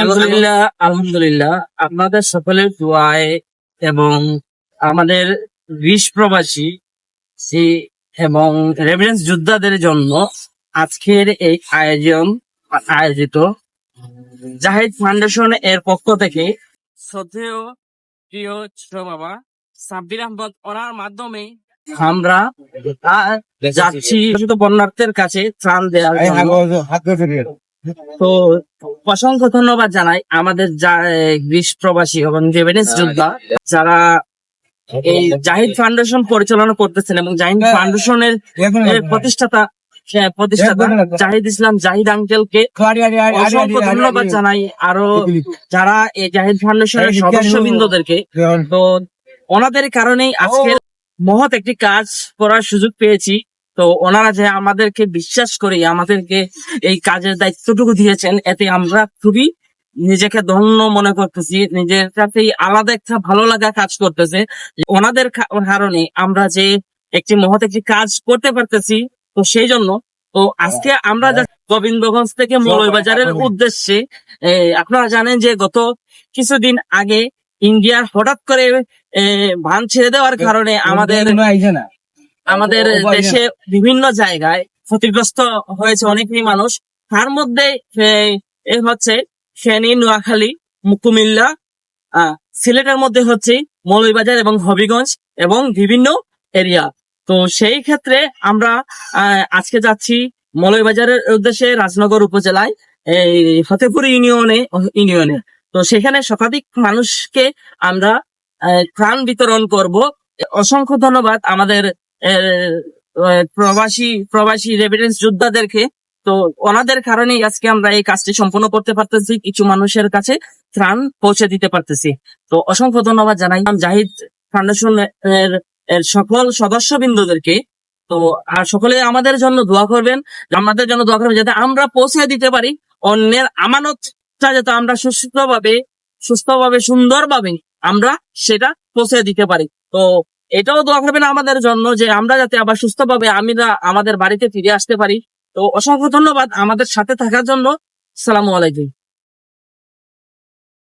আলহামদুলিল্লাহ আলহামদুলিল্লাহ আপনাদের সকলের দোয়ায় এবং আমাদের গ্রিস প্রবাসী এবং রেমিটেন্স যোদ্ধাদের জন্য আজকের এই আয়োজিত জাহিদ ফাউন্ডেশন এর পক্ষ থেকে শ্রদ্ধেয় প্রিয় ছোট বাবা সাব্বির আহমদ ওনার মাধ্যমে আমরা যাচ্ছি বন্যার্থের কাছে ত্রাণ দেওয়ার জন্য। তো অসংখ্য ধন্যবাদ জানাই আমাদের গ্রিস প্রবাসী এবং রেমিটেন্স যোদ্ধা যারা এই জাহিদ ফাউন্ডেশন পরিচালনা করতেছেন এবং জাহিদ ফাউন্ডেশনের প্রতিষ্ঠাতা জাহিদ ইসলাম জাহিদ আঙ্কেলকে অসংখ্য ধন্যবাদ জানাই। আরো যারা এই জাহিদ ফাউন্ডেশনের সদস্যবৃন্দদেরকে, তো ওনাদের কারণেই আজকে মহৎ একটি কাজ করার সুযোগ পেয়েছি। তো ওনারা যে আমাদেরকে বিশ্বাস করে আমাদেরকে এই কাজের দায়িত্বটুকু দিয়েছেন, এতে আমরা খুবই নিজেকে ধন্য মনে করতেছি, নিজের কাছেই আলাদা একটা ভালো লাগা কাজ করতেছে। ওনাদের কারণে আমরা যে একটি মহৎ একটি কাজ করতে পারতেছি। তো সেই জন্য তো আজকে আমরা গোবিন্দগঞ্জ থেকে মৌলভীবাজারের উদ্দেশ্যে, আপনারা জানেন যে গত কিছুদিন আগে ইন্ডিয়ার হঠাৎ করে বাঁধ ছেড়ে দেওয়ার কারণে আমাদের দেশে বিভিন্ন জায়গায় ক্ষতিগ্রস্ত হয়েছে অনেকই মানুষ। তার মধ্যে হচ্ছে ফেনী, নোয়াখালী, কুমিল্লা, সিলেটের মধ্যে হচ্ছে মৌলভীবাজার এবং হবিগঞ্জ এবং বিভিন্ন এরিয়া। তো সেই ক্ষেত্রে আমরা আজকে যাচ্ছি মৌলভীবাজারের উদ্দেশ্যে রাজনগর উপজেলায় এই ফতেপুর ইউনিয়নে। তো সেখানে শতাধিক মানুষকে আমরা ত্রাণ বিতরণ করব। অসংখ্য ধন্যবাদ আমাদের প্রবাসী রেমিটেন্স যোদ্ধাদেরকে। তো ওনাদের কারণেই আজকে আমরা এই কাজটি সম্পন্ন করতে পারতেছি, কিছু মানুষের কাছে ত্রাণ পৌঁছে দিতে পারতেছি। তো অসংখ্য ধন্যবাদ জানাই জাহিদ ফাউন্ডেশন এর সকল সদস্যবৃন্দদেরকে। তো আর সকলে আমাদের জন্য দোয়া করবেন, যাতে আমরা পৌঁছে দিতে পারি অন্যের আমানতটা, যাতে আমরা সুস্থভাবে সুন্দরভাবে আমরা সেটা পৌঁছে দিতে পারি। তো এটাও দোয়া করবেন আমাদের জন্য, যে আমরা যাতে আবার সুস্থভাবে আমাদের বাড়িতে ফিরে আসতে পারি। তো অসংখ্য ধন্যবাদ আমাদের সাথে থাকার জন্য। আসসালামু আলাইকুম।